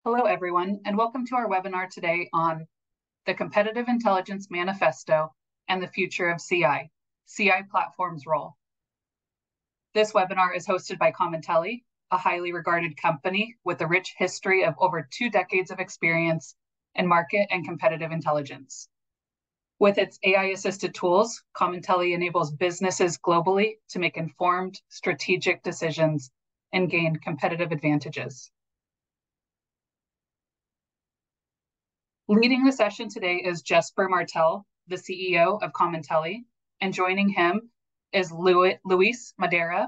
Hello, everyone, and welcome to our webinar today on the Competitive Intelligence Manifesto and the future of CI platform's role. This webinar is hosted by Commentelli, a highly regarded company with a rich history of over 2 decades of experience in market and competitive intelligence. With its AI-assisted tools, Commentelli enables businesses globally to make informed, strategic decisions and gain competitive advantages. Leading the session today is Jesper Martell, the CEO of Commentelli, and joining him is Luis Madureira,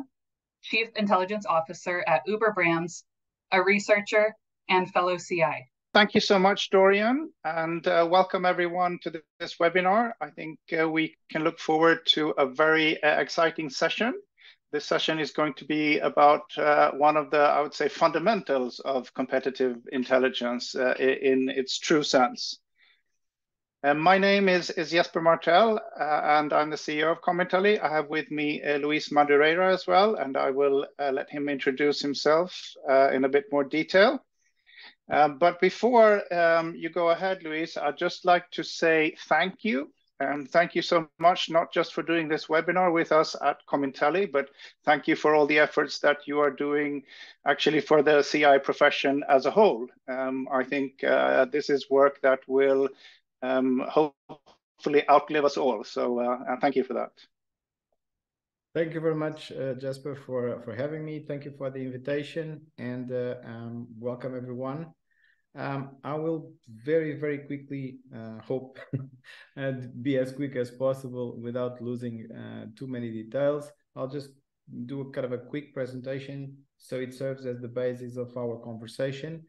Chief Intelligence Officer at Uber Brands, a researcher and fellow CI. Thank you so much, Dorian, and welcome everyone to this webinar. I think we can look forward to a very exciting session. This session is going to be about one of the, I would say, fundamentals of competitive intelligence in its true sense. My name is Jesper Martell, and I'm the CEO of Commentelli. I have with me Luis Madureira as well, and I will let him introduce himself in a bit more detail. But before you go ahead, Luis, I'd just like to say thank you. Thank you so much, not just for doing this webinar with us at Commentelli, but thank you for all the efforts that you are doing actually for the CI profession as a whole. I think this is work that will hopefully outlive us all. So thank you for that. Thank you very much, Jesper, for having me. Thank you for the invitation, and welcome everyone. I will very quickly hope and be as quick as possible without losing too many details. I'll just do a kind of a quick presentation so it serves as the basis of our conversation.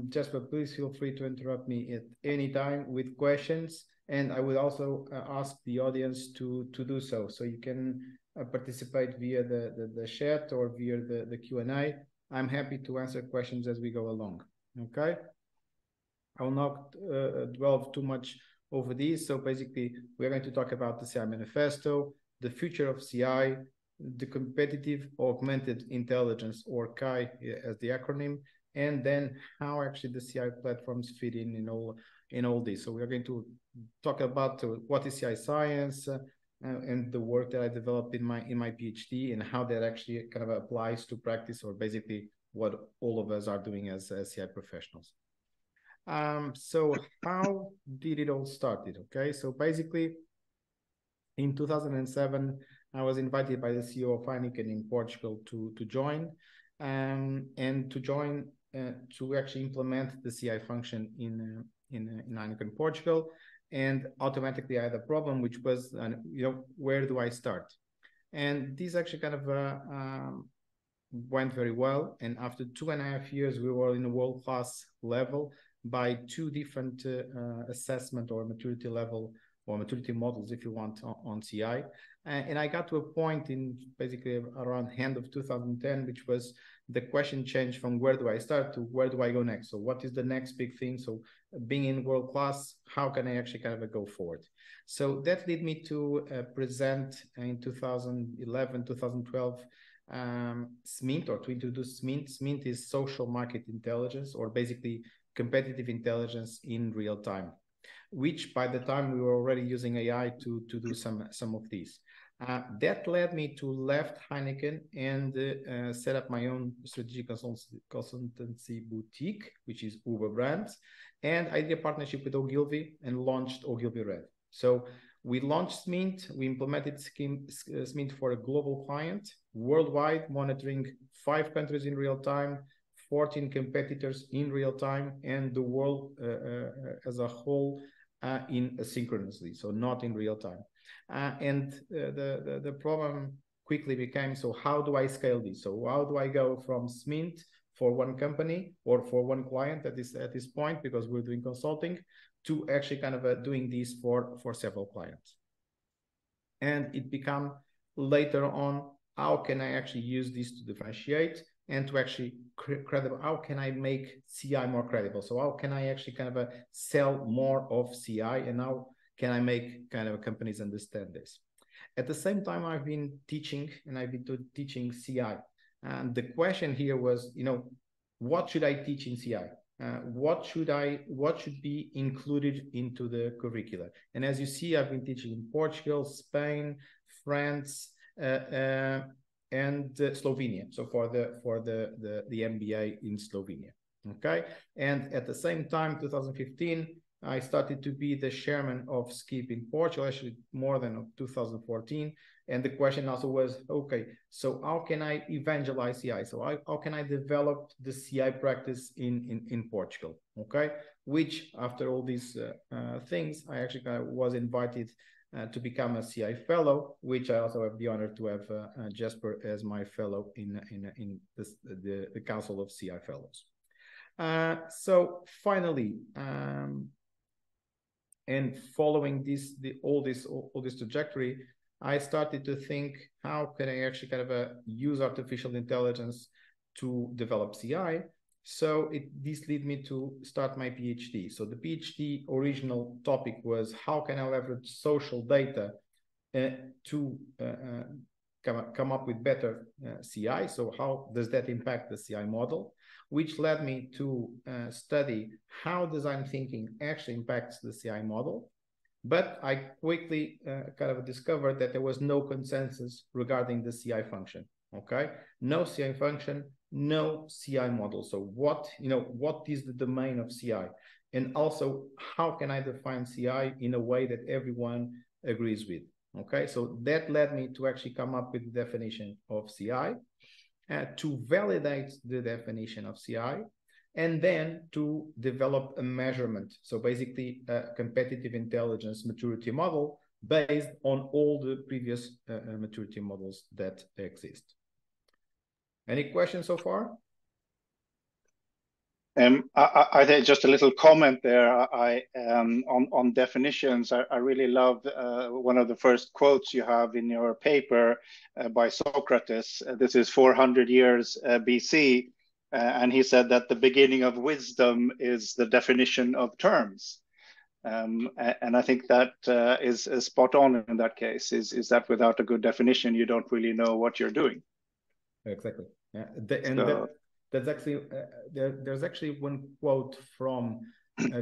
Jesper, please feel free to interrupt me at any time with questions, and I would also ask the audience to do so. So you can participate via the chat or via the Q&A. I'm happy to answer questions as we go along. Okay, I will not dwell too much over these. So basically, we're going to talk about the CI Manifesto, the future of CI, the competitive augmented intelligence, or CAI as the acronym, and then how actually the CI platforms fit in all this. So we're going to talk about what is CI science and the work that I developed in my PhD, and how that actually kind of applies to practice, or basically what all of us are doing as CI professionals. So how did it all start? Okay, so basically in 2007, I was invited by the CEO of Heineken in Portugal to join, and to actually implement the CI function in Heineken Portugal. And automatically I had a problem, which was, where do I start? And this actually kind of went very well. And after 2.5 years, we were in a world-class level by 2 different assessment or maturity level, or maturity models, if you want, on CI. And I got to a point in basically around end of 2010, which was the question changed from where do I start to where do I go next? So what is the next big thing? So being in world class, how can I actually kind of go forward? So that led me to present in 2011, 2012, SMINT, or to introduce SMINT. SMINT is social market intelligence, or basically competitive intelligence in real time, which by the time we were already using AI to do some of these. That led me to left Heineken and set up my own strategic consultancy boutique, which is Uber Brands. And I did a partnership with Ogilvy and launched Ogilvy Red. So we launched SMINT, we implemented SMINT for a global client, worldwide, monitoring 5 countries in real time, 14 competitors in real time, and the world as a whole in asynchronously, so not in real time. And the problem quickly became, so how do I scale this? So how do I go from SMINT for one company or for one client at this point, because we're doing consulting, to actually kind of doing this for several clients? And it became later on, how can I actually use this to differentiate and to actually credible? How can I make CI more credible? So how can I actually kind of sell more of CI, and how can I make kind of companies understand this? At the same time, I've been teaching, and I've been teaching CI. And the question here was, what should I teach in CI? What should be included into the curricula? And as you see, I've been teaching in Portugal, Spain, France, and Slovenia. So for the MBA in Slovenia. Okay, and at the same time, 2015, I started to be the chairman of SKIP in Portugal, actually more than 2014. And the question also was, okay, so how can I evangelize CI? So how can I develop the CI practice in Portugal? Okay, which after all these things, I actually was invited to become a CI fellow, which I also have the honor to have Jasper as my fellow in the Council of CI Fellows. So finally, and following all this trajectory, I started to think, how can I actually kind of use artificial intelligence to develop CI? So this led me to start my PhD. So the PhD original topic was, how can I leverage social data to come up with better CI? So how does that impact the CI model? Which led me to study how design thinking actually impacts the CI model. But I quickly kind of discovered that there was no consensus regarding the CI function. Okay, no CI function, no CI model. So what is the domain of CI? And also, how can I define CI in a way that everyone agrees with? Okay, so that led me to actually come up with the definition of CI, to validate the definition of CI, and then to develop a measurement. So basically a competitive intelligence maturity model based on all the previous maturity models that exist. Any questions so far? I think just a little comment there. On definitions, I really love one of the first quotes you have in your paper by Socrates. This is 400 years BC, and he said that the beginning of wisdom is the definition of terms. And I think that is spot on in that case. Is that without a good definition, you don't really know what you're doing. Exactly. Yeah. That's actually there's actually one quote from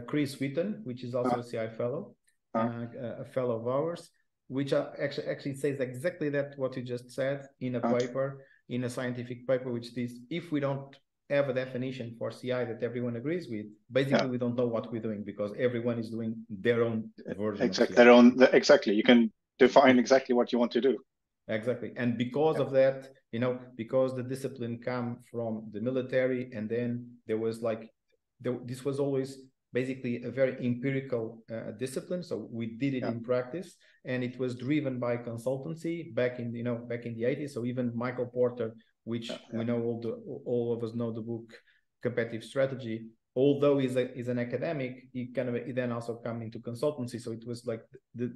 Chris Wheaton, which is also a CI fellow, a fellow of ours, which actually says exactly that what you just said in a paper, in a scientific paper, which is, if we don't have a definition for CI that everyone agrees with, basically we don't know what we're doing, because everyone is doing their own version of CI. Exactly. You can define exactly what you want to do. Exactly. And because of that, because the discipline come from the military, and then there was this was always basically a very empirical discipline. So we did it in practice, and it was driven by consultancy back in the 80s. So even Michael Porter, which we know all of us know the book Competitive Strategy, although he's an academic, he then also come into consultancy. So it was like the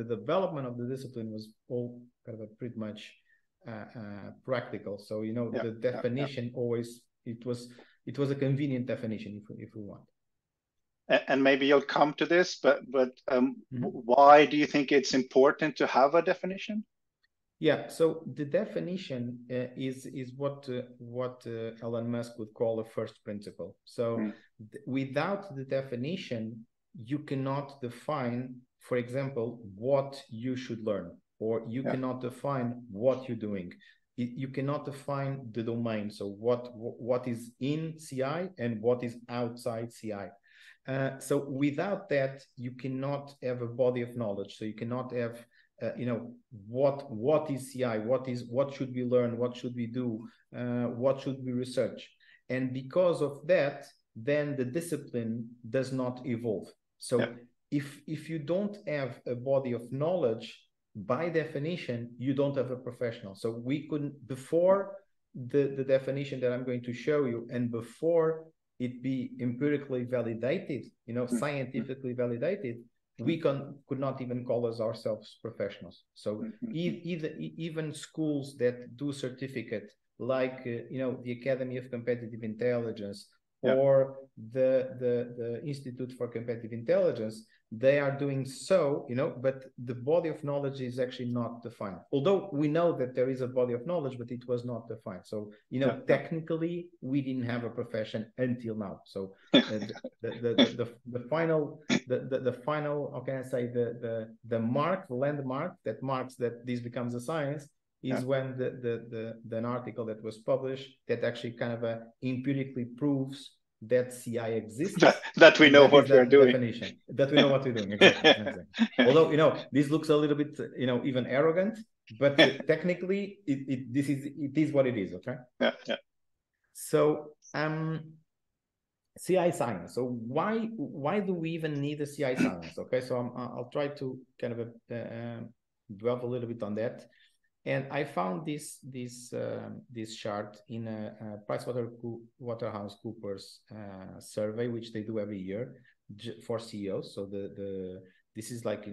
development of the discipline was all kind of pretty much practical. So the definition always it was a convenient definition if we want. And maybe you'll come to this, but why do you think it's important to have a definition? Yeah, so the definition is what Elon Musk would call a first principle. So without the definition, you cannot define, for example, what you should learn, or you cannot define what you're doing. You cannot define the domain. So what is in CI and what is outside CI. So without that, you cannot have a body of knowledge. So you cannot have what is CI, what should we learn, what should we do, what should we research. And because of that, then the discipline does not evolve. So if you don't have a body of knowledge, by definition, you don't have a professional. So we couldn't, before the definition that I'm going to show you, and before it be empirically validated, scientifically validated, we could not even call ourselves professionals. So even schools that do certificate, like the Academy of Competitive Intelligence, or the Institute for Competitive Intelligence, they are doing so, but the body of knowledge is actually not defined. Although we know that there is a body of knowledge, but it was not defined. So, technically, we didn't have a profession until now. So the final, how can I say, the landmark that marks that this becomes a science is when an article that was published that actually kind of empirically proves that CI exists. That we know what we're doing. Definition. That we know what we're doing. Exactly. Although, this looks a little bit, even arrogant, but technically it is what it is. Okay. Yeah. So, CI science. So why do we even need a CI science? Okay. So I'll try to kind of delve a little bit on that. And I found this chart in a PricewaterhouseCoopers survey, which they do every year for CEOs. So this is like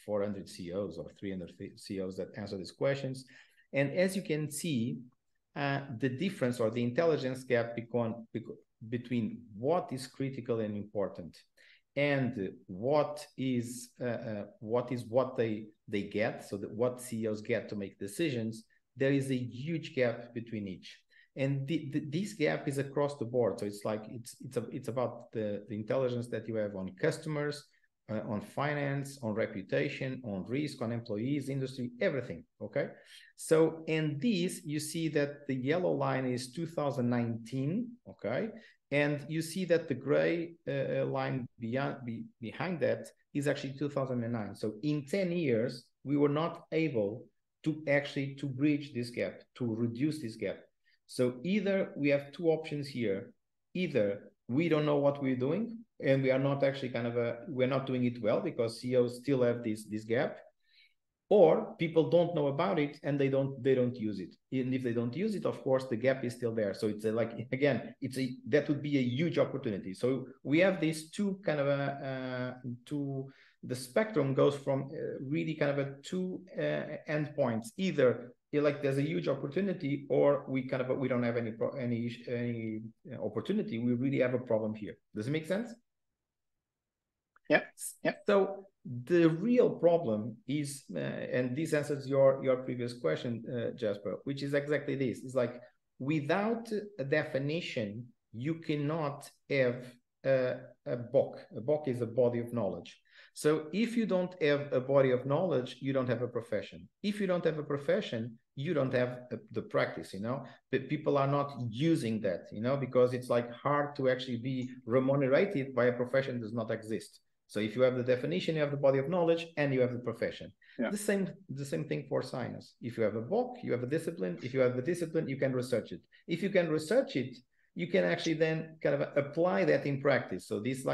400 CEOs or 300 CEOs that answer these questions. And as you can see, the difference or the intelligence gap between what is critical and important and what they get, so that what CEOs get to make decisions, there is a huge gap between each. And this gap is across the board. So it's like it's about the intelligence that you have on customers, on finance, on reputation, on risk, on employees, industry, everything. Okay. So, and this, you see that the yellow line is 2019. Okay. And you see that the gray line behind that is actually 2009. So in 10 years, we were not able to actually to bridge this gap, to reduce this gap. So either we have two options here. Either we don't know what we're doing and we are not actually we're not doing it well because CEOs still have this gap, or people don't know about it and they don't use it. And if they don't use it, of course, the gap is still there. So it's that would be a huge opportunity. So we have these two the spectrum goes from really two endpoints. Either there's a huge opportunity, or we don't have any opportunity. We really have a problem here. Does it make sense? Yeah. So the real problem is, and this answers your previous question, Jasper, which is exactly this. It's like, without a definition, you cannot have a BOK. A BOK is a body of knowledge. So if you don't have a body of knowledge, you don't have a profession. If you don't have a profession, you don't have the practice, but people are not using that, because it's hard to actually be remunerated by a profession that does not exist. So if you have the definition, you have the body of knowledge, and you have the profession. Yeah. The same thing for science. If you have a book, you have a discipline. If you have the discipline, you can research it. If you can research it, you can actually then apply that in practice. So this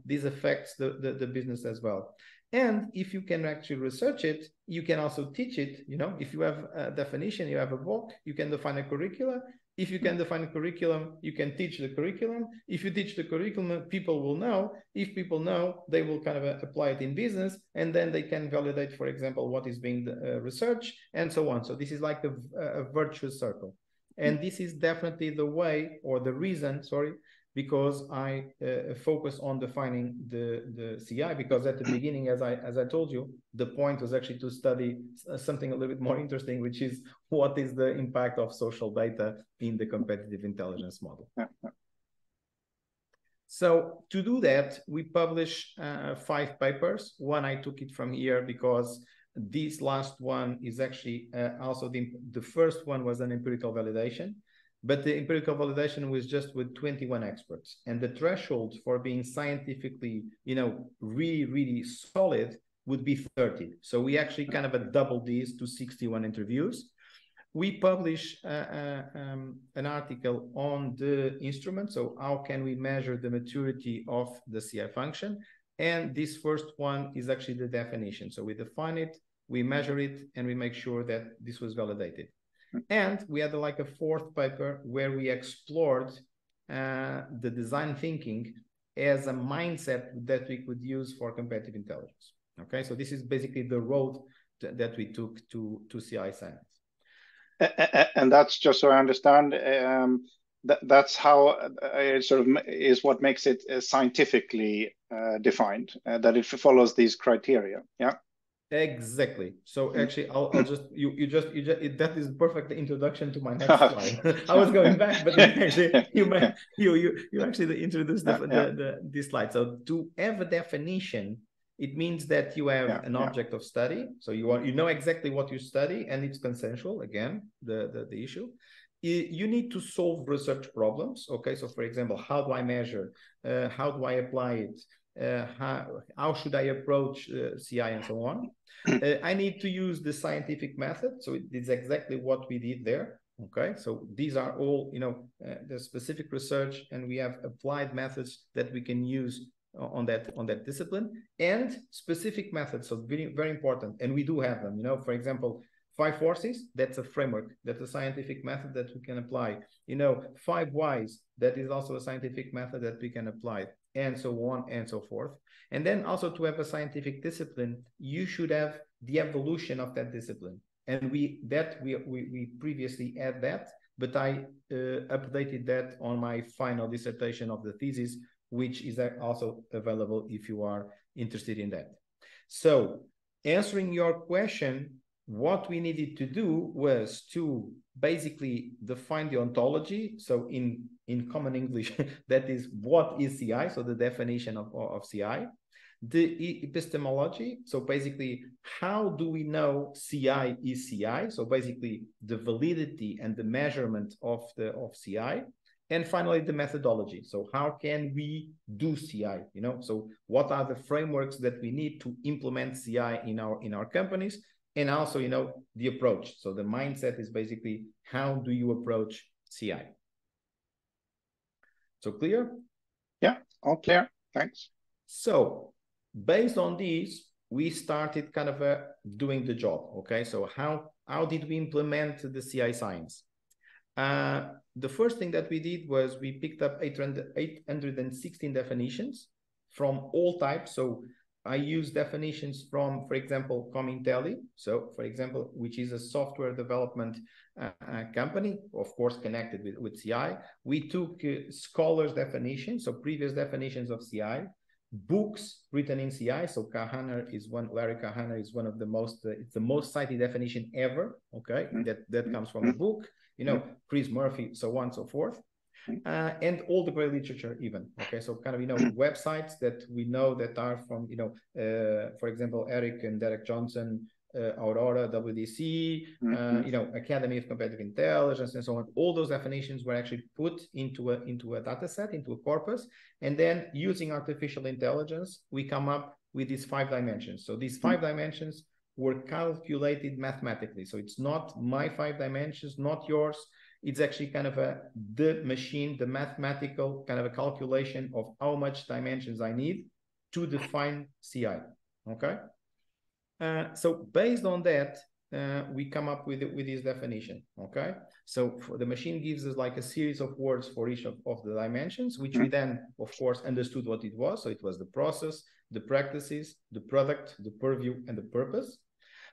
this affects the business as well. And if you can actually research it, you can also teach it. If you have a definition, you have a book, you can define a curriculum. If you can define a curriculum, you can teach the curriculum. If you teach the curriculum, people will know. If people know, they will apply it in business, and then they can validate, for example, what is being researched, and so on. So this is like a virtuous circle. And this is definitely the way, or the reason, because I focus on defining the CI, because at the beginning, as I told you, the point was actually to study something a little bit more interesting, which is what is the impact of social data in the competitive intelligence model. So to do that, we publish 5 papers. One, I took it from here because this last one is actually also the first one was an empirical validation. But the empirical validation was just with 21 experts. And the threshold for being scientifically, really, really solid would be 30. So we actually doubled these to 61 interviews. We publish an article on the instrument. So how can we measure the maturity of the CI function? And this first one is actually the definition. So we define it, we measure it, and we make sure that this was validated. And we had a fourth paper where we explored the design thinking as a mindset that we could use for competitive intelligence. Okay, so this is basically the road that we took to CI science. And that's just so I understand, that's how it sort of is what makes it scientifically defined, that it follows these criteria. Yeah. Exactly. So actually, I'll just that is perfect introduction to my next slide. I was going back, but actually you actually introduced this slide. So to have a definition, it means that you have an object of study. So you know exactly what you study, and it's consensual. Again, the issue. You need to solve research problems. Okay. So for example, how do I measure? How do I apply it? How should I approach CI and so on? I need to use the scientific method. So it's exactly what we did there. Okay, so these are all, the specific research, and we have applied methods that we can use on that discipline, and specific methods. So very, very important. And we do have them, for example, 5 forces, that's a framework, that's a scientific method that we can apply. 5 whys, that is also a scientific method that we can apply, and so on and so forth. And then also, to have a scientific discipline, you should have the evolution of that discipline. And we previously had that, but I updated that on my final dissertation of the thesis, which is also available if you are interested in that. So answering your question, what we needed to do was to basically define the ontology. So in common English, that is, what is CI? So the definition of CI. The epistemology. So basically, how do we know CI is CI? So basically, the validity and the measurement of CI. And finally, the methodology. So how can we do CI? So what are the frameworks that we need to implement CI in our companies? And also, the approach. So the mindset is basically, how do you approach CI? So clear? Yeah, all clear. Thanks. So based on these, we started kind of doing the job. Okay, so how did we implement the CI science? The first thing that we did was we picked up 816 definitions from all types. So I use definitions from, for example, Comintelli. So, for example, which is a software development company, of course, connected with CI. We took scholars' definitions, so previous definitions of CI, books written in CI. So Larry Kahaner is one of the most, it's the most cited definition ever. Okay, that comes from a book. Chris Murphy, so on and so forth. And all the great literature even. Okay, so kind of, websites that we know that are from, for example, Eric and Derek Johnson, Aurora, WDC, Academy of Competitive Intelligence, and so on. All those definitions were actually put into a data set, into a corpus. And then using artificial intelligence, we come up with these 5 dimensions. So these 5 dimensions were calculated mathematically. So it's not my 5 dimensions, not yours. It's actually kind of the machine, the mathematical kind of a calculation of how much dimensions I need to define CI. Okay. So based on that, we come up with this definition. Okay. So the machine gives us like a series of words for each of the dimensions, which we then, of course, understood what it was. So it was the process, the practices, the product, the purview, and the purpose.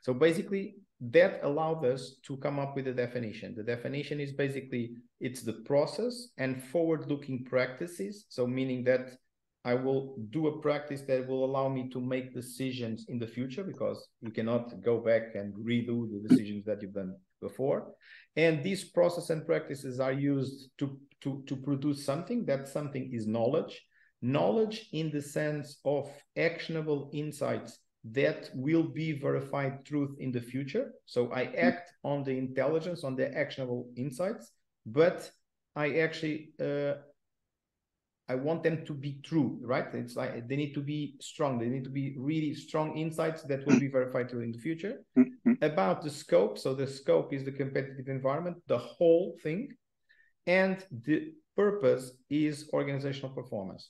So basically, that allowed us to come up with a definition. The definition is basically, it's the process and forward-looking practices. So meaning that I will do a practice that will allow me to make decisions in the future, because you cannot go back and redo the decisions that you've done before. And these process and practices are used to produce something. That something is knowledge. Knowledge in the sense of actionable insights that will be verified truth in the future. So I act on the intelligence, on the actionable insights, but I actually, I want them to be true, right? It's like they need to be strong. They need to be really strong insights that will be verified true in the future. About the scope. So the scope is the competitive environment, the whole thing. And the purpose is organizational performance.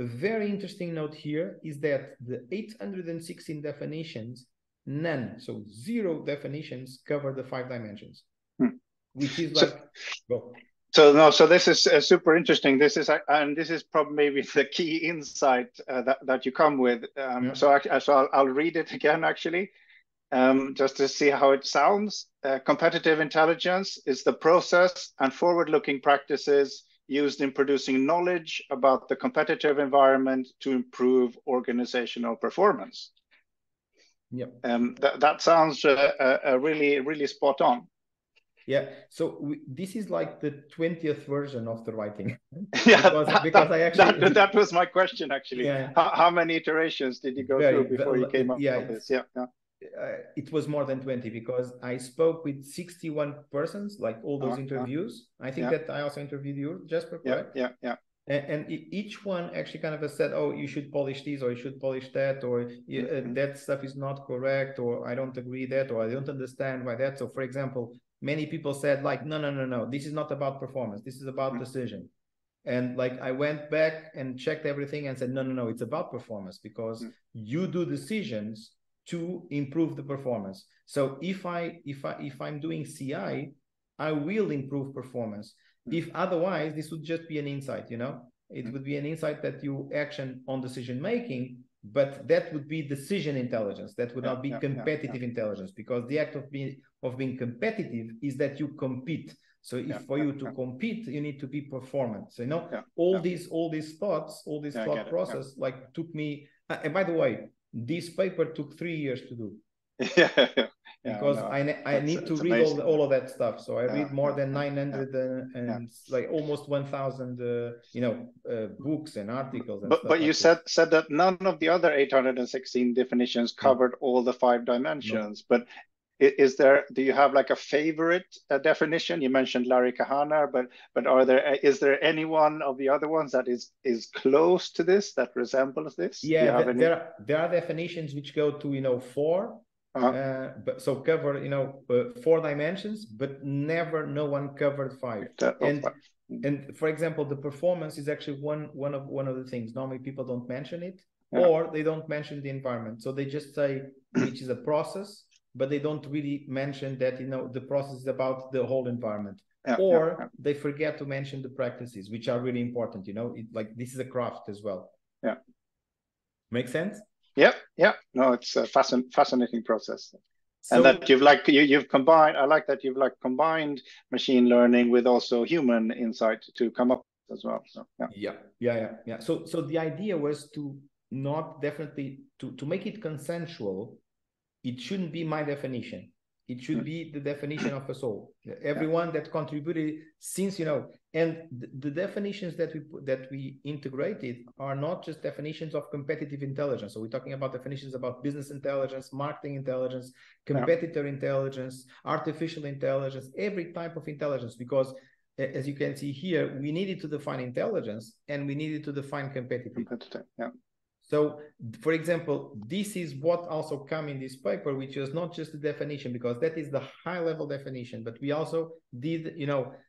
A very interesting note here is that the 816 definitions, none, so 0 definitions cover the 5 dimensions, which is like, So this is super interesting. This is probably maybe the key insight that you come with. So I'll read it again, actually. just to see how it sounds. Competitive intelligence is the process and forward-looking practices used in producing knowledge about the competitive environment to improve organizational performance. Yep. That sounds really, really spot on. Yeah, so this is like the 20th version of the writing. Yeah, because I actually that was my question actually. Yeah. How many iterations did you go through before you came up with this? Yeah. It was more than 20 because I spoke with 61 persons, like all those interviews. I think that I also interviewed you, Jasper, correct? Yeah. And each one actually kind of said, oh, you should polish this, or you should polish that, or that stuff is not correct, or I don't agree that, or I don't understand why that. So for example, many people said like, no, this is not about performance. This is about decision. And like I went back and checked everything and said, no, it's about performance because you do decisions to improve the performance. So if I'm doing CI, I will improve performance. If otherwise, this would just be an insight, it would be an insight that you action on decision making, but that would be decision intelligence. That would not be competitive intelligence, because the act of being competitive is that you compete. So if for you to compete, you need to be performant. So all these thoughts, all this thought process, like took me. And by the way, this paper took 3 years to do. Because I need to read all of that stuff. So I read more than 900 and like almost 1,000 books and articles and but you said that none of the other 816 definitions covered all the 5 dimensions. But do you have like a favorite definition? You mentioned Larry Kahana, but is there any one of the other ones that is close to this, that resembles this? Yeah, there are definitions which go to 4. But so cover 4 dimensions, but no one covered 5. And for example, the performance is actually one of the things. Normally people don't mention it, or they don't mention the environment. So they just say which is a process, but they don't really mention that the process is about the whole environment. They forget to mention the practices, which are really important. Like this is a craft as well. Yeah. Make sense? Yeah. No, it's a fascinating process. And that you've combined. I like that you've combined machine learning with also human insight to come up as well. So yeah. So the idea was to not definitely to make it consensual. It shouldn't be my definition. It should be the definition of us all. Everyone that contributed, since and the definitions that we integrated are not just definitions of competitive intelligence. So we're talking about definitions about business intelligence, marketing intelligence, competitor intelligence, artificial intelligence, every type of intelligence. Because as you can see here, we needed to define intelligence and we needed to define competitive. So, for example, this is what also come in this paper, which was not just the definition, because that is the high-level definition, but we also did,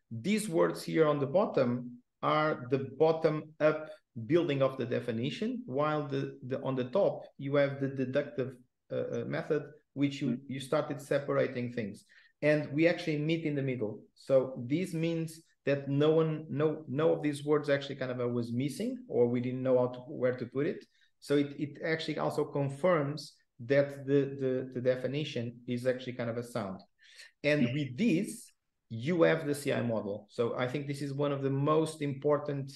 these words here on the bottom are the bottom-up building of the definition, while on the top, you have the deductive method, which you started separating things. And we actually meet in the middle. So this means that no of these words actually kind of was missing, or we didn't know where to put it. So it actually also confirms that the definition is actually kind of a sound. And with this, you have the CI model. So I think this is one of the most important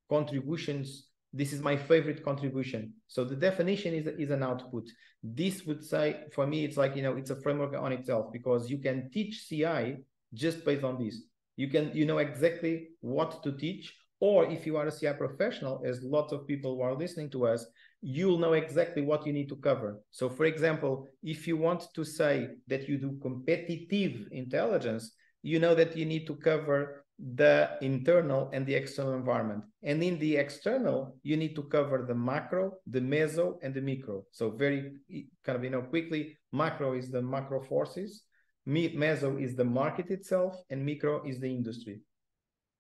contributions. This is my favorite contribution. So the definition is an output. This would say, for me, it's like, it's a framework on itself, because you can teach CI just based on this. You know exactly what to teach. Or if you are a CI professional, as lots of people who are listening to us, you'll know exactly what you need to cover. So for example, if you want to say that you do competitive intelligence, you know that you need to cover the internal and the external environment. And in the external, you need to cover the macro, the meso, and the micro. So very kind of, quickly, macro is the macro forces, meso is the market itself, and micro is the industry.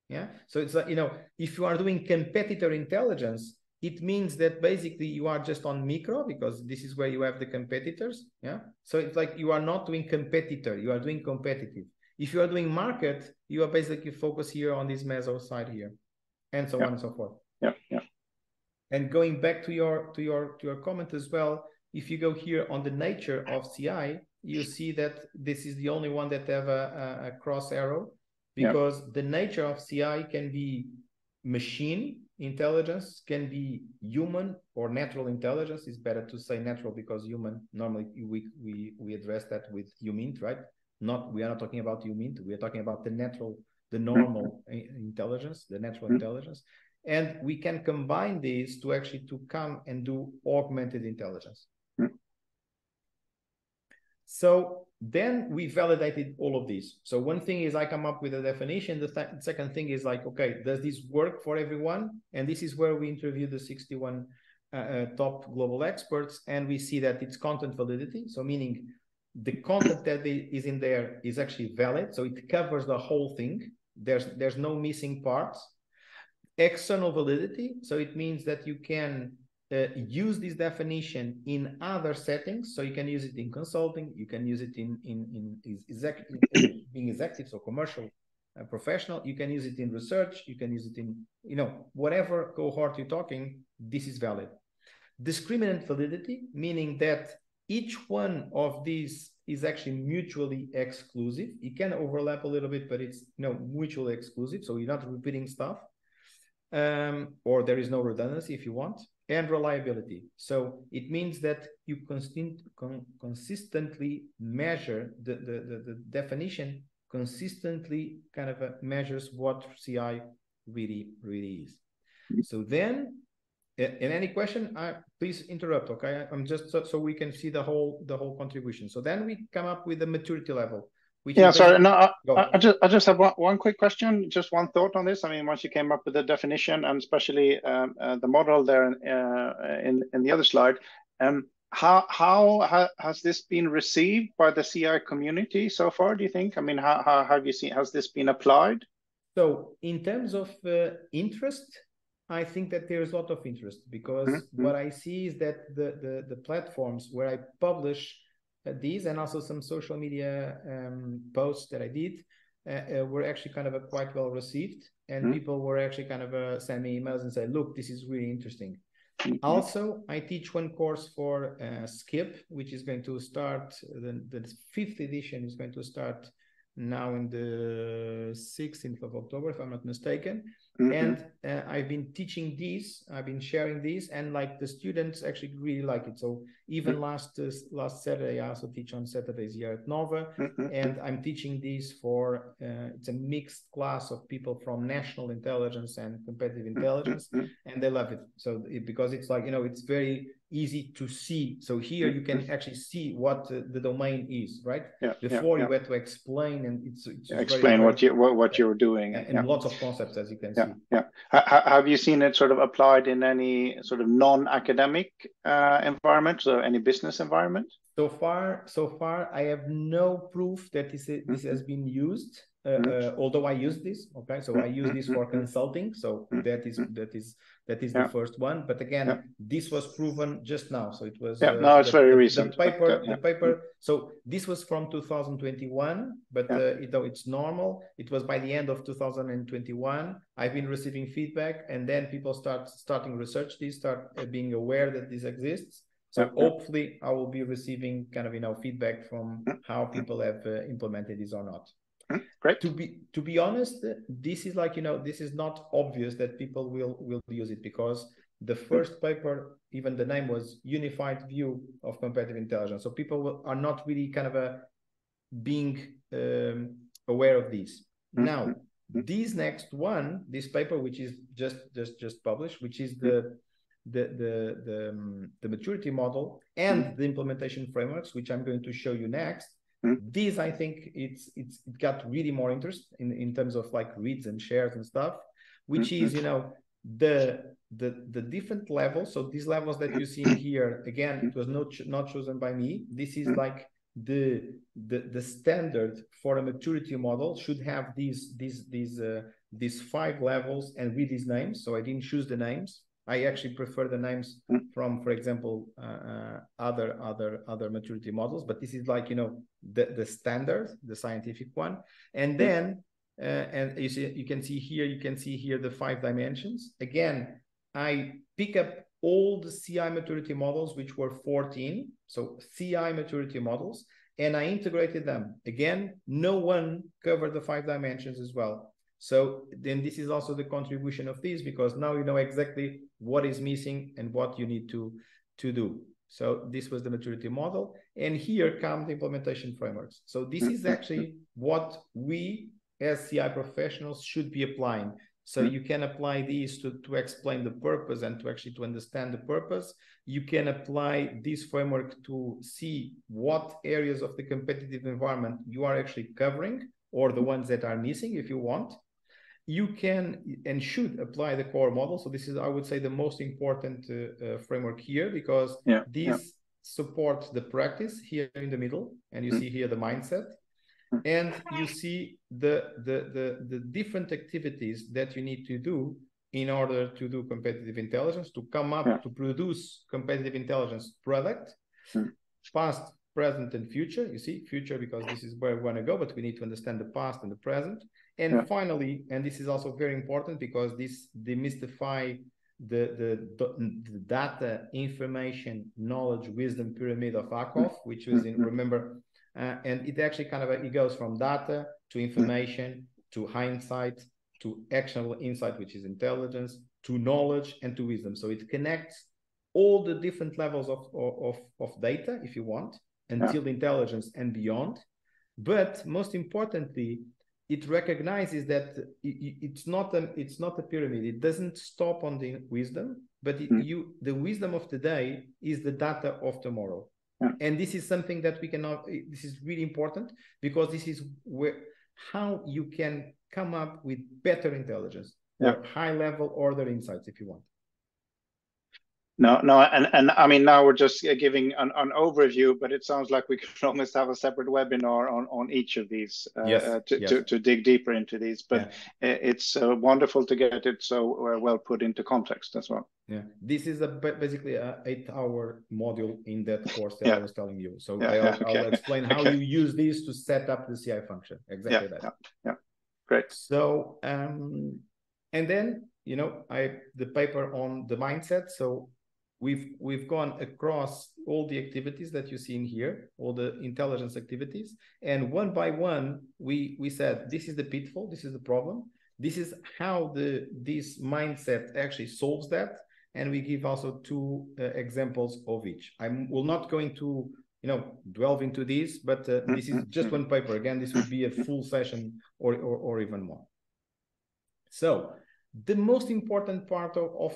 Yeah. So it's like, if you are doing competitor intelligence, it means that basically you are just on micro, because this is where you have the competitors. Yeah. So it's like you are not doing competitor, you are doing competitive. If you are doing market, you are basically focused here on this meso side here, and so on and so forth. Yeah. And going back to your comment as well, if you go here on the nature of CI, you see that this is the only one that have a cross arrow, because the nature of CI can be machine intelligence, can be human or natural intelligence. It's better to say natural, because human, normally we address that with humint, right? We are not talking about humint, we are talking about the normal intelligence, the natural intelligence. And we can combine these to actually come and do augmented intelligence. So then we validated all of these. So one thing is I come up with a definition. The second thing is like, okay, does this work for everyone? And this is where we interview the 61 top global experts, and we see that it's content validity. So meaning the content that is in there is actually valid. So it covers the whole thing. There's no missing parts. External validity. So it means that you can use this definition in other settings. So you can use it in consulting, you can use it in being executive, so commercial, professional. You can use it in research, you can use it in, whatever cohort you're talking, this is valid. Discriminant validity, meaning that each one of these is actually mutually exclusive. It can overlap a little bit, but it's mutually exclusive. So you're not repeating stuff. Or there is no redundancy if you want. And reliability. So it means that you consistently measure the definition, consistently kind of measures what CI really is. So then, in any question, please interrupt, okay? I'm just so we can see the whole contribution. So then we come up with the maturity level. Sorry. No, I just have one quick question, just one thought on this. I mean, once you came up with the definition and especially the model there in the other slide, how has this been received by the CI community so far, do you think? I mean, how have you seen, has this been applied? So in terms of interest, I think that there's a lot of interest, because what I see is that the platforms where I publish these, and also some social media posts that I did, were actually kind of quite well received, and people were actually kind of send me emails and say, look, this is really interesting. Also, I teach one course for Skip, which is going to start, the 5th edition is going to start now in the 16th of October, if I'm not mistaken. And I've been teaching these, I've been sharing these, and like the students actually really like it. So even last Saturday, I also teach on Saturdays here at Nova, and I'm teaching these for, it's a mixed class of people from national intelligence and competitive intelligence, and they love it. So because it's like, it's very easy to see. So here you can actually see what the domain is, right? Before you had to explain, and it's explain what you're doing, and lots of concepts, as you can see. Have you seen it sort of applied in any sort of non-academic environment, so any business environment? So far, I have no proof that this has been used. Although I use this, okay, so I use this for consulting. So that is the first one. But again, this was proven just now. So it was it's very recent. The paper. So this was from 2021, but it's normal. It was by the end of 2021. I've been receiving feedback, and then people starting research this, start being aware that this exists. So hopefully I will be receiving kind of feedback from how people have implemented this or not. Great. To be honest, this is like, this is not obvious that people will use it, because the first paper, even the name was Unified View of Competitive Intelligence. So people are not really kind of being aware of this. Now, this next one, this paper, which is just published, which is the maturity model and the implementation frameworks, which I'm going to show you next. This, I think, it got really more interest in terms of like reads and shares and stuff, which is the different levels. So these levels that you see here, again, it was not chosen by me. This is like the standard for a maturity model should have these 5 levels and read these names. So I didn't choose the names. I actually prefer the names from, for example, other maturity models, but this is like, the standard, the scientific one. And then, and you can see here the 5 dimensions. Again, I pick up all the CI maturity models, which were 14. So CI maturity models. and I integrated them. Again, no one covered the 5 dimensions as well. So then this is also the contribution of this, because now you know exactly what is missing and what you need to do. So this was the maturity model. And here come the implementation frameworks. So this is actually what we as CI professionals should be applying. So you can apply these to explain the purpose and to understand the purpose. You can apply this framework to see what areas of the competitive environment you are actually covering, or the ones that are missing if you want. You can and should apply the core model. So this is, I would say, the most important framework here, because this supports the practice here in the middle, and you see here the mindset. And you see the different activities that you need to do in order to do competitive intelligence, to come up to produce competitive intelligence product, past, present, and future. You see, future, because this is where we want to go, but we need to understand the past and the present. And finally, and this is also very important, because this demystify the data, information, knowledge, wisdom pyramid of Akov, which was in, remember, and it actually kind of, it goes from data to information to hindsight to actionable insight, which is intelligence, to knowledge, and to wisdom. So it connects all the different levels of data, if you want, until intelligence and beyond. But most importantly, it recognizes that it's not a pyramid. It doesn't stop on the wisdom, but the wisdom of today is the data of tomorrow. And this is something that we cannot, this is really important, because this is how you can come up with better intelligence, or high level order insights, if you want. No, and I mean, now we're just giving an overview, but it sounds like we could almost have a separate webinar on each of these to dig deeper into these. But it's wonderful to get it so well put into context as well. Yeah, this is basically an 8-hour module in that course that I was telling you. So I'll explain how you use this to set up the CI function. Exactly that. Yeah, great. So and then, you know, the paper on the mindset. So we've gone across all the activities that you see in here, all the intelligence activities, and one by one we said, this is the pitfall, this is the problem, this is how this mindset actually solves that, and we give also 2 examples of each. I will not going to, you know, delve into this, but this is just one paper. Again, this would be a full session or even more. So the most important part of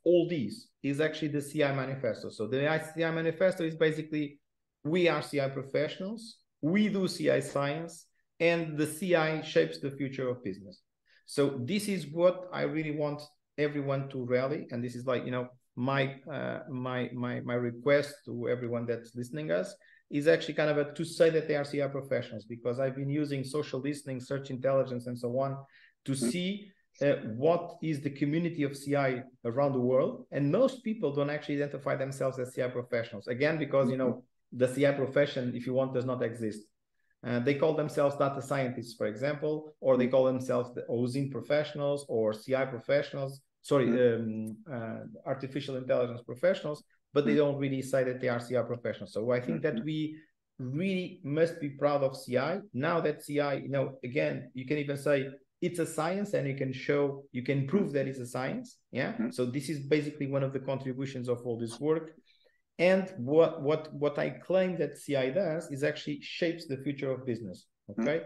all these is actually the CI Manifesto. So the CI Manifesto is basically, we are CI professionals, we do CI science, and the CI shapes the future of business. So this is what I really want everyone to rally, and this is, like, you know, my request to everyone that's listening us is actually kind of to say that they are CI professionals, because I've been using social listening, search intelligence, and so on to see what is the community of CI around the world, and most people don't actually identify themselves as CI professionals. Again, because, you know, the CI profession, if you want, does not exist. They call themselves data scientists, for example, or they call themselves the OSINT professionals or CI professionals, artificial intelligence professionals, but they don't really say that they are CI professionals. So I think that we really must be proud of CI. Now that CI, you know, again, you can even say it's a science, and you can prove that it's a science. So this is basically one of the contributions of all this work. And what I claim that CI does is actually shapes the future of business. Okay.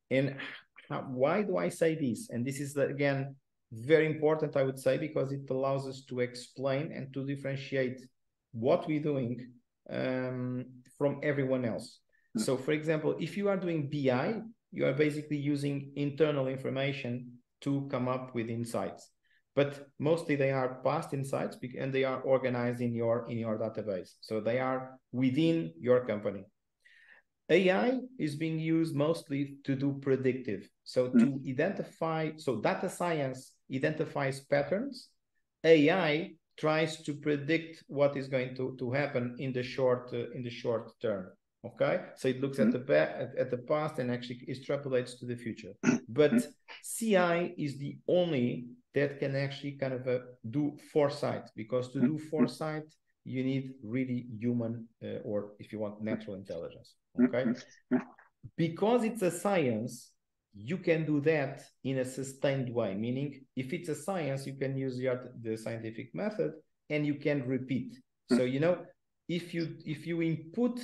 And why do I say this? And this is, again, very important, I would say, because it allows us to explain and to differentiate what we're doing from everyone else. So, for example, if you are doing BI, you are basically using internal information to come up with insights, but mostly they are past insights, and they are organized in your database. So they are within your company. AI is being used mostly to do predictive. So to identify, so data science identifies patterns. AI tries to predict what is going to happen in the short term. Okay, so it looks at the past and actually extrapolates to the future. But CI is the only that can actually kind of do foresight, because to do foresight, you need really human or, if you want, natural intelligence. Okay, because it's a science, you can do that in a sustained way. Meaning, if it's a science, you can use the scientific method and you can repeat. So if you input,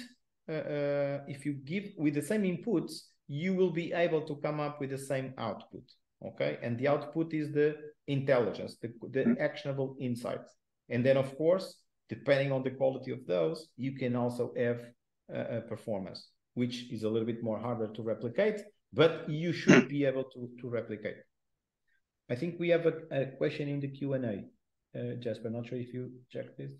if you give with the same inputs, you will be able to come up with the same output. Okay, and the output is the intelligence, the actionable insights. And then, of course, depending on the quality of those, you can also have a performance, which is a little bit more harder to replicate, but you should be able to replicate. I think we have a question in the Q&A. Jasper, not sure if you checked this.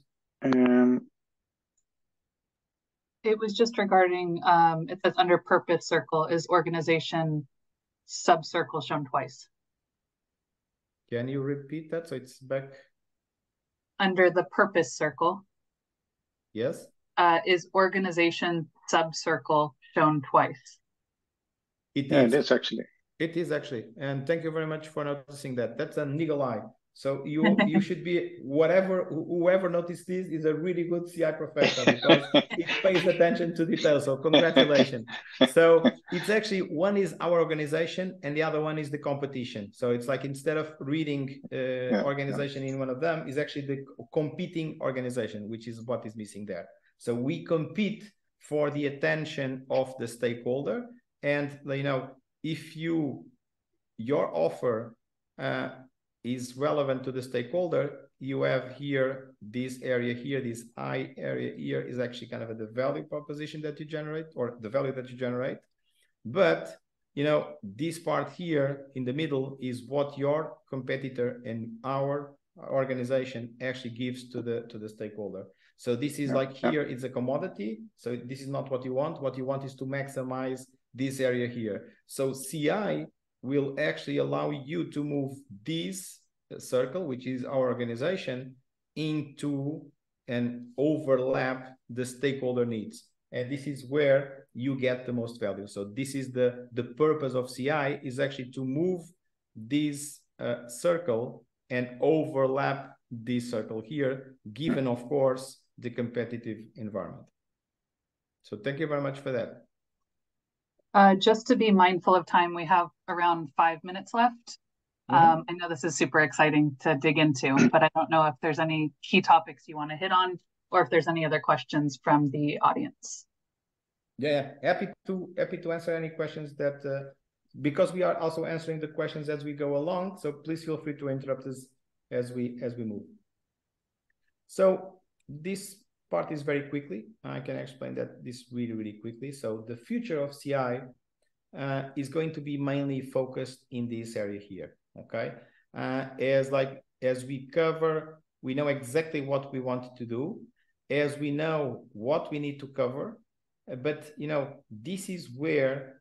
It was just regarding, it says under purpose circle, is organization sub-circle shown twice? Can you repeat that? So it's back. Under the purpose circle. Yes. Is organization sub-circle shown twice? It is actually. It is actually. And thank you very much for noticing that. That's an eagle eye. So you should be, whoever noticed this is a really good CI professional because it pays attention to detail. So congratulations. So it's actually, one is our organization and the other one is the competition. So it's like, instead of reading organization in one of them, is actually the competing organization, which is what is missing there. So we compete for the attention of the stakeholder. And if your offer is relevant to the stakeholder, you have here, this area here, this I area here is actually kind of the value proposition that you generate, or the value that you generate. But, this part here in the middle is what your competitor and our organization actually gives to the stakeholder. So this is like here, it's a commodity. So this is not what you want. What you want is to maximize this area here. So CI will actually allow you to move this circle, which is our organization, into and overlap the stakeholder needs. And this is where you get the most value. So this is the purpose of CI, is actually to move this circle and overlap this circle here, given, of course, the competitive environment. So thank you very much for that. Just to be mindful of time, we have around 5 minutes left. I know this is super exciting to dig into, but I don't know if there's any key topics you want to hit on, or if there's any other questions from the audience. Yeah, happy to answer any questions that, because we are also answering the questions as we go along. So please feel free to interrupt us as we move. So this part is very quickly. I can explain that this really quickly. So the future of CI is going to be mainly focused in this area here. Okay, as we cover, we know exactly what we want to do, as we know what we need to cover, but this is where,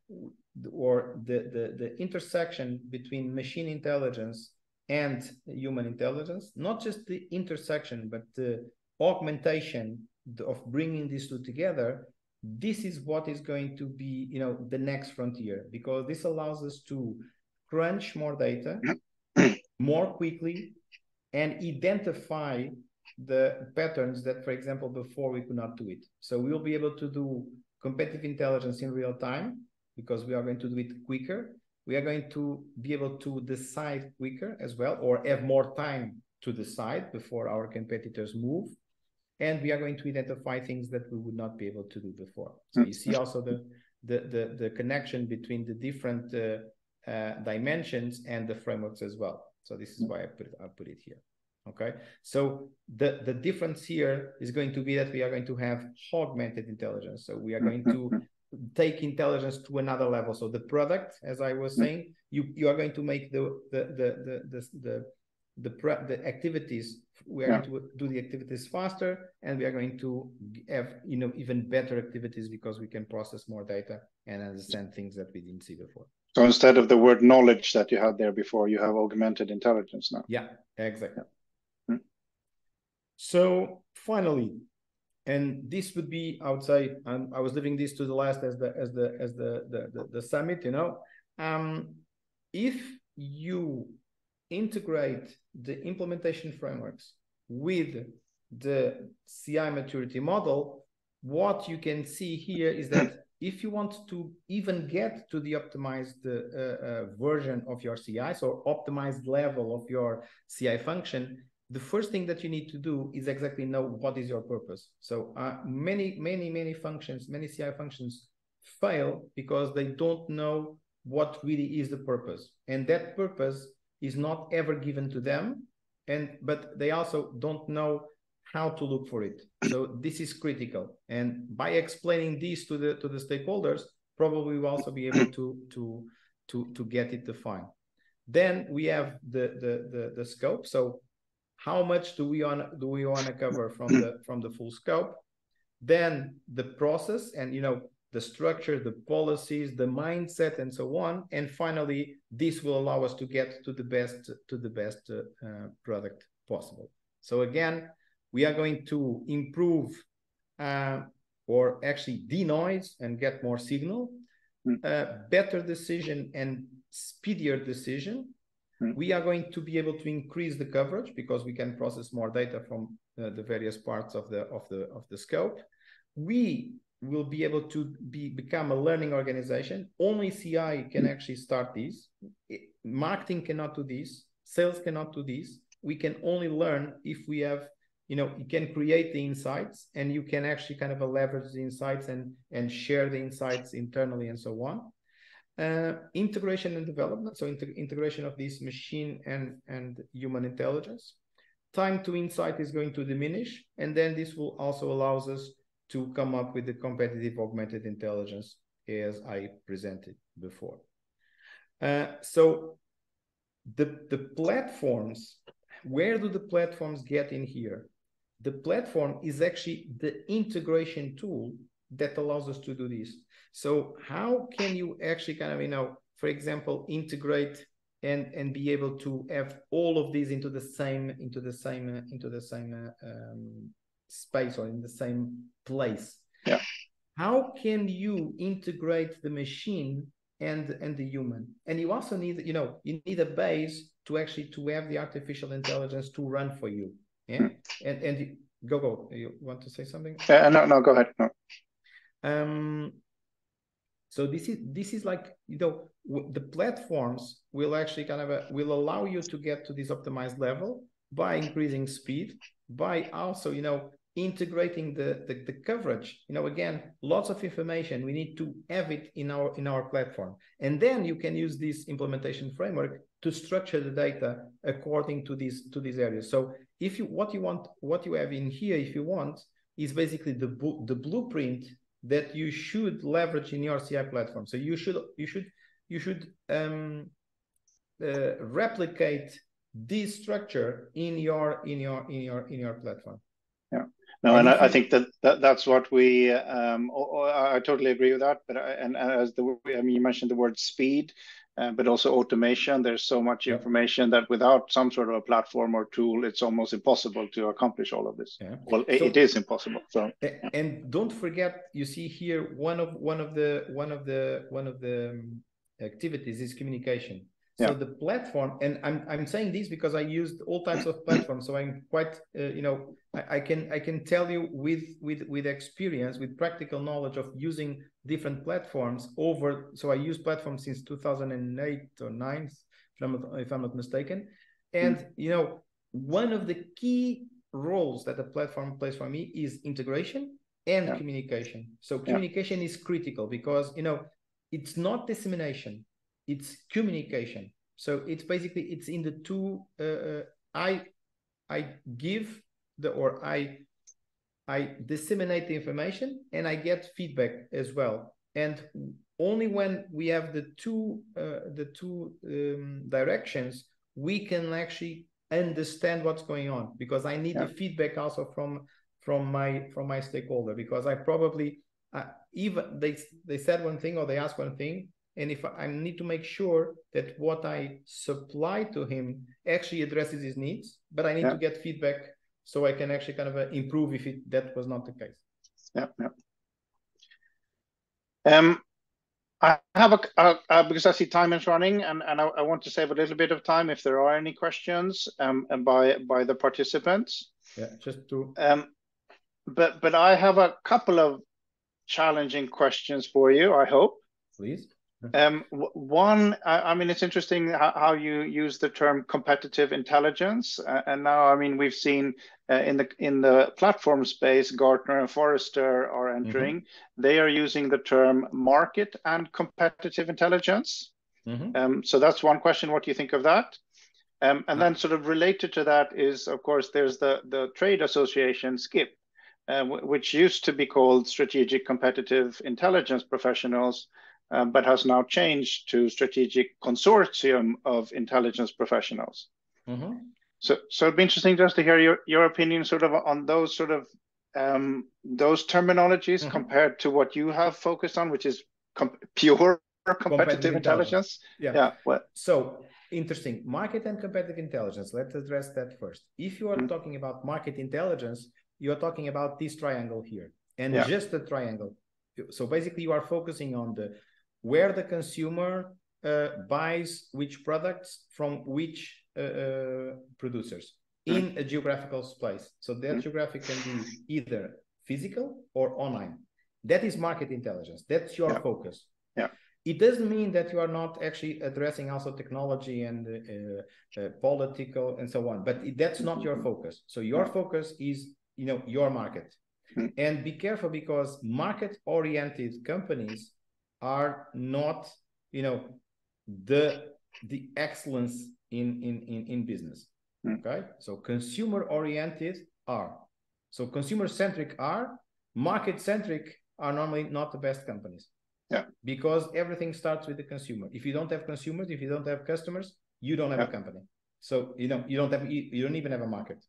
or the intersection between machine intelligence and human intelligence, not just the intersection, but the augmentation of bringing these two together. This is what is going to be, the next frontier, because this allows us to crunch more data more quickly and identify the patterns that, for example, before we could not do it. So we'll be able to do competitive intelligence in real time because we are going to do it quicker. We are going to be able to decide quicker as well, or have more time to decide before our competitors move. And we are going to identify things that we would not be able to do before. So you see also the connection between the different dimensions and the frameworks as well. So this is why I put it here. Okay. So the difference here is going to be that we are going to have augmented intelligence. So we are going to take intelligence to another level. So the product, as I was saying, you are going to make the activities, we are going to do the activities faster, and we are going to have even better activities because we can process more data and understand things that we didn't see before. So instead of the word knowledge that you had there before, you have augmented intelligence now. Yeah, exactly. So finally, and this would be, I would say, I was leaving this to the last as the summit. If you integrate the implementation frameworks with the CI maturity model, what you can see here is that if you want to even get to the optimized version of your CI, so optimized level of your CI function, the first thing that you need to do is exactly know what is your purpose. So many functions, many CI functions fail because they don't know what really is the purpose. And that purpose is not ever given to them, but they also don't know how to look for it. So this is critical. And by explaining this to the stakeholders, probably we'll also be able to get it defined. Then we have the scope. So how much do we want to cover from the full scope? Then the process and the structure, the policies, the mindset, and so on. And finally, this will allow us to get to the best product possible. So again, we are going to improve or actually denoise and get more signal, better decision and speedier decision. We are going to be able to increase the coverage because we can process more data from the various parts of the scope. We will be able to become a learning organization. Only CI can actually start these. Marketing cannot do this. Sales cannot do this. We can only learn if we have, you can create the insights, and you can actually kind of leverage the insights and share the insights internally and so on. Integration and development, so integration of this machine and human intelligence. Time to insight is going to diminish, and then this will also allows us to come up with the competitive augmented intelligence as I presented before. So the platforms, where do the platforms get in here? The platform is actually the integration tool that allows us to do this. So how can you actually kind of, for example, integrate and be able to have all of these into the same space or in the same place? Yeah. How can you integrate the machine and the human? And you also need, you need a base to actually to have the artificial intelligence to run for you. Yeah. And go. You want to say something? No, go ahead. No. So this is like, the platforms will actually kind of will allow you to get to this optimized level by increasing speed, by also, integrating the coverage. Again, lots of information. We need to have it in our platform. And then you can use this implementation framework to structure the data according to these areas. So what you have in here, if you want, is basically the blueprint that you should leverage in your CI platform. So you should replicate this structure in your platform. Yeah. No, and I think that's what we. I totally agree with that. But as you mentioned the word speed, but also automation. There's so much information that without some sort of a platform or tool, it's almost impossible to accomplish all of this. Yeah. Well, it is impossible. So. And don't forget, you see here one of the activities is communication. So the platform, and I'm saying this because I used all types of platforms, so I'm quite I can tell you with experience, with practical knowledge of using different platforms over. So I use platforms since 2008 or 9, if I'm not mistaken, and one of the key roles that the platform plays for me is integration and communication. So communication is critical because it's not dissemination. It's communication. So it's basically, it's in the two, I give I disseminate the information and I get feedback as well. And only when we have the two directions, we can actually understand what's going on, because I need the feedback also from my stakeholder, because I probably, even they said one thing or they asked one thing, and if I need to make sure that what I supply to him actually addresses his needs, but I need to get feedback so I can actually kind of improve if that was not the case. I have because I see time is running, and I want to save a little bit of time if there are any questions by the participants. Yeah, just to. But I have a couple of challenging questions for you, I hope. Please. One, I mean, it's interesting how you use the term competitive intelligence, and now, I mean, we've seen in the platform space, Gartner and Forrester are entering. They are using the term market and competitive intelligence. So that's one question. What do you think of that? And then, sort of related to that is, of course, there's the trade association SCIP, which used to be called Strategic Competitive Intelligence Professionals, but has now changed to Strategic Consortium of Intelligence Professionals. So it'd be interesting just to hear your opinion sort of on those sort of those terminologies compared to what you have focused on, which is pure competitive intelligence. Yeah. So interesting. Market and competitive intelligence. Let's address that first. If you are talking about market intelligence, you're talking about this triangle here and just the triangle. So basically you are focusing on where the consumer buys which products from which producers in a geographical place. So that geographic can be either physical or online. That is market intelligence. That's your focus. It doesn't mean that you are not actually addressing also technology and political and so on, but that's not your focus. So your focus is, your market. And be careful, because market-oriented companies are not, the excellence in business. Okay, so consumer-oriented are. So consumer-centric are. Market-centric are normally not the best companies. Because everything starts with the consumer. If you don't have consumers, if you don't have customers, you don't have a company. So you don't even have a market.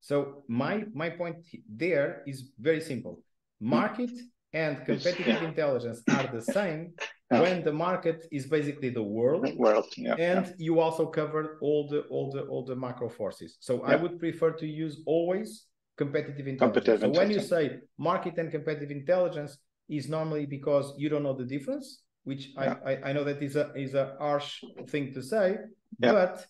So my point there is very simple. Market and competitive intelligence are the same when the market is basically the world, and you also cover all the macro forces. So I would prefer to use always competitive intelligence. So when you say market and competitive intelligence, is normally because you don't know the difference, which I know that is a harsh thing to say, but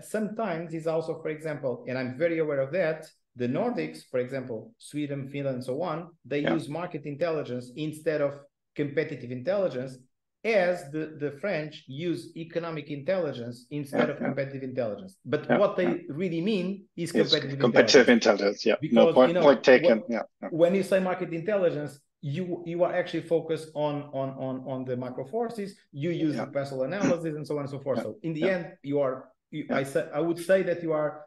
sometimes it's also, for example, and I'm very aware of that, the Nordics, for example, Sweden, Finland, and so on, they use market intelligence instead of competitive intelligence, as the French use economic intelligence instead of competitive intelligence. But what they really mean is competitive intelligence. Because, point taken. When you say market intelligence, you are actually focused on the macro forces. You use the pestle analysis and so on and so forth. So in the end, I would say that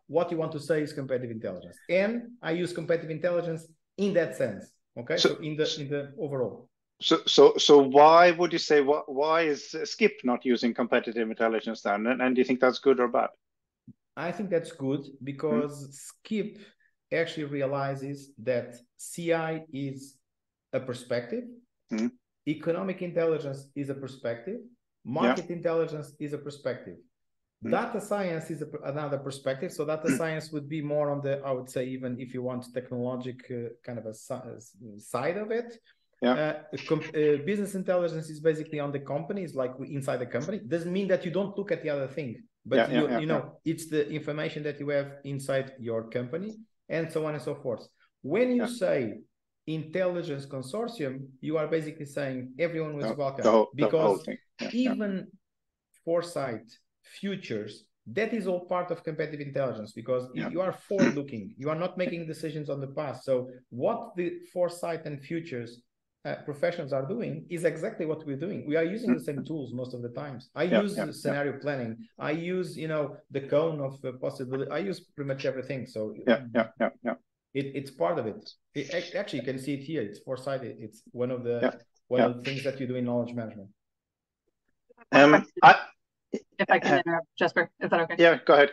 what you want to say is competitive intelligence, and I use competitive intelligence in that sense. Okay, so in the overall. So why would you say why is SCIP not using competitive intelligence then? And do you think that's good or bad? I think that's good, because SCIP actually realizes that CI is a perspective, economic intelligence is a perspective, market intelligence is a perspective, data science is another perspective. So data science would be more on the, I would say, even if you want technological kind of a side of it. Business intelligence is basically on the company, is like inside the company. Doesn't mean that you don't look at the other thing, but you know, it's the information that you have inside your company, and so on and so forth. When you say intelligence consortium, you are basically saying everyone was welcome, because even foresight, futures, that is all part of competitive intelligence, because you are forward looking, you are not making decisions on the past. So what the foresight and futures professionals are doing is exactly what we're doing. We are using the same tools most of the times. I use scenario planning. I use, the cone of possibility. I use pretty much everything. So it's part of it. Actually, you can see it here. It's foresight. It's one of the things that you do in knowledge management. If I can interrupt, Jesper, is that okay? Yeah, go ahead.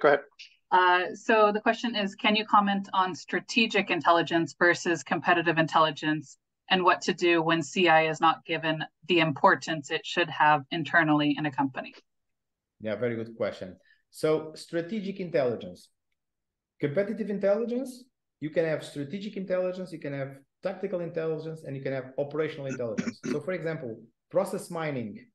So the question is, can you comment on strategic intelligence versus competitive intelligence, and what to do when CI is not given the importance it should have internally in a company? Yeah, very good question. So strategic intelligence, competitive intelligence, you can have strategic intelligence, you can have tactical intelligence, and you can have operational intelligence. So for example, process mining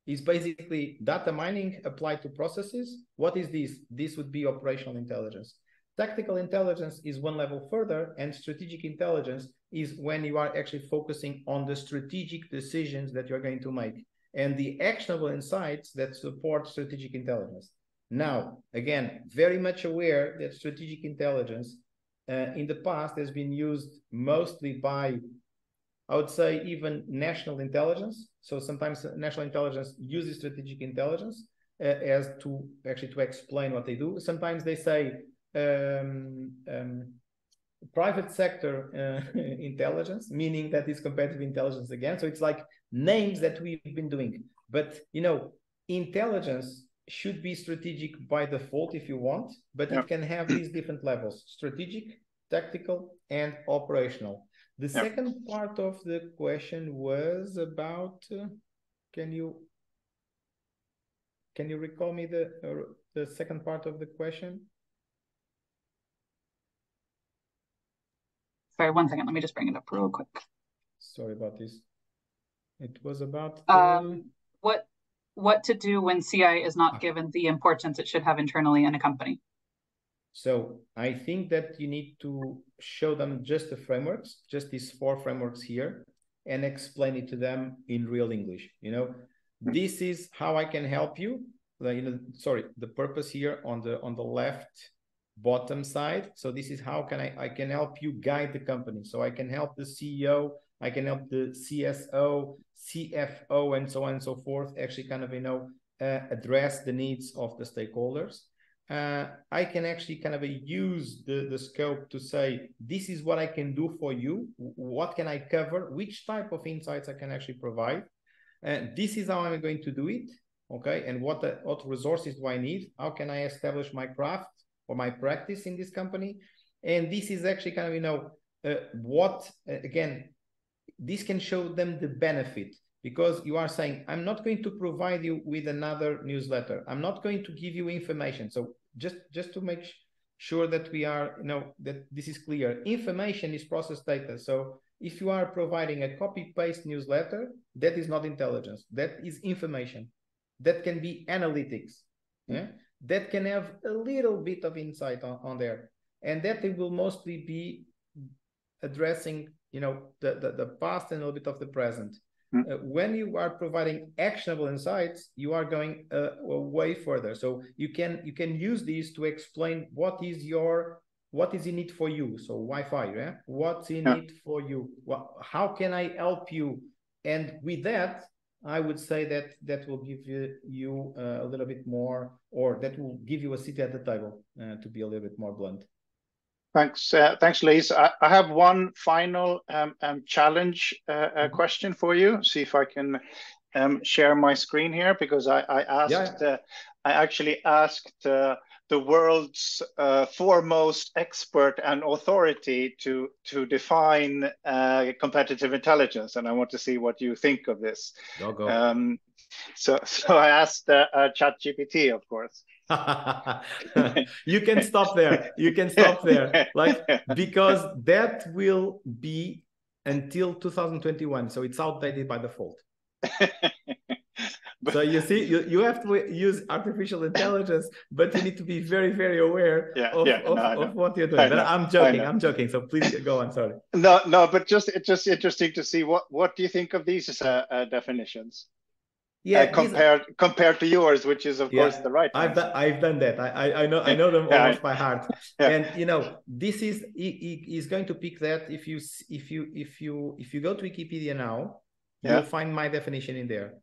is basically data mining applied to processes. What is this? This would be operational intelligence. Tactical intelligence is one level further, and strategic intelligence is when you are actually focusing on the strategic decisions that you're going to make and the actionable insights that support strategic intelligence. Now, again, very much aware that strategic intelligence in the past has been used mostly by, I would say, even national intelligence. So sometimes national intelligence uses strategic intelligence as to actually to explain what they do. Sometimes they say private sector intelligence, meaning that is competitive intelligence again. So it's like names that we've been doing. But, you know, intelligence should be strategic by default if you want, but it can have these different levels: strategic, tactical, and operational. The second part of the question was about, can you recall me the second part of the question? Sorry, one second. Let me just bring it up real quick. Sorry about this. It was about what to do when CI is not given the importance it should have internally in a company. So I think that you need to show them just the frameworks, just these 4 frameworks here, and explain it to them in real English. You know, this is how I can help you. You know, sorry, the purpose here on the left bottom side. So this is how can I can help you guide the company. So I can help the CEO, I can help the CSO, CFO, and so on and so forth, actually kind of, you know, address the needs of the stakeholders. I can actually kind of use the scope to say, this is what I can do for you. What can I cover? Which type of insights I can actually provide? This is how I'm going to do it. Okay. And what resources do I need? How can I establish my craft or my practice in this company? And this is actually kind of, you know, again, this can show them the benefit, because you are saying, I'm not going to provide you with another newsletter. I'm not going to give you information. So just to make sure that we are, you know, that this is clear. Information is process data. So if you are providing a copy-paste newsletter, that is not intelligence. That is information. That can be analytics. Yeah? That can have a little bit of insight on there. And that it will mostly be addressing, you know, the past and a little bit of the present. When you are providing actionable insights, you are going way further. So you can use these to explain what is in it for you. So Wi-Fi, yeah? What's in it for you? How can I help you? And with that, I would say that will give you a little bit more, or that will give you a seat at the table, to be a little bit more blunt. Thanks, Lise. I have one final challenge question for you. See if I can share my screen here, because I actually asked the world's foremost expert and authority to define competitive intelligence, and I want to see what you think of this. Go. So I asked ChatGPT, of course. You can stop there. You can stop there, like, because that will be until 2021, so it's outdated by default. So you see, you have to use artificial intelligence, but you need to be very, very aware of what you're doing. But I'm joking. So please go on. Sorry. No, but it's just interesting to see what do you think of these definitions? Yeah, compared to yours, which is of course the right one. I've done that. I know them almost by heart. And you know, this is going to pick that if you go to Wikipedia now, you'll find my definition in there.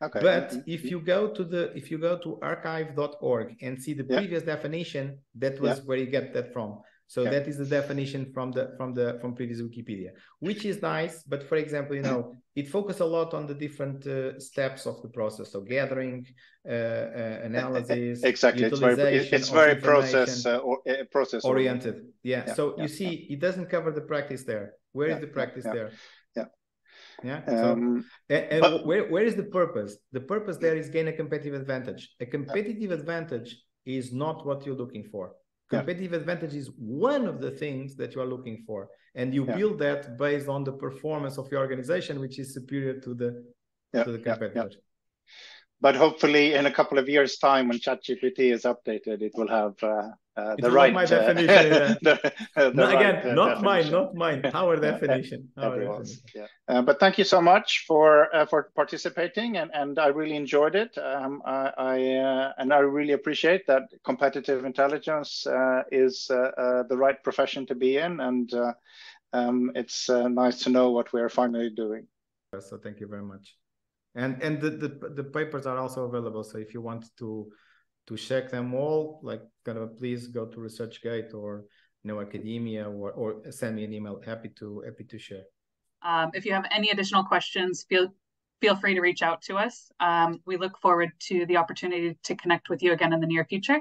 Okay. But if you go to archive.org and see the previous definition, that was where you get that from. So that is the definition from previous Wikipedia, which is nice. But for example, you know, it focuses a lot on the different steps of the process. So gathering, analysis, exactly. Utilization, it's very process oriented. Yeah. So you see, it doesn't cover the practice there. Where is the practice there? Yeah. So where is the purpose? The purpose there is gain a competitive advantage. A competitive advantage is not what you're looking for. Competitive advantage is one of the things that you are looking for, and you build that based on the performance of your organization, which is superior to the competitors. But hopefully, in a couple of years' time, when ChatGPT is updated, it will have the right my definition. not mine. Our definition. Everyone's. Yeah. But thank you so much for participating, and I really enjoyed it. I really appreciate that competitive intelligence is the right profession to be in, and it's nice to know what we are finally doing. So thank you very much. And the papers are also available. So if you want to check them all, like please go to ResearchGate or academia or send me an email. Happy to share. If you have any additional questions, feel free to reach out to us. We look forward to the opportunity to connect with you again in the near future.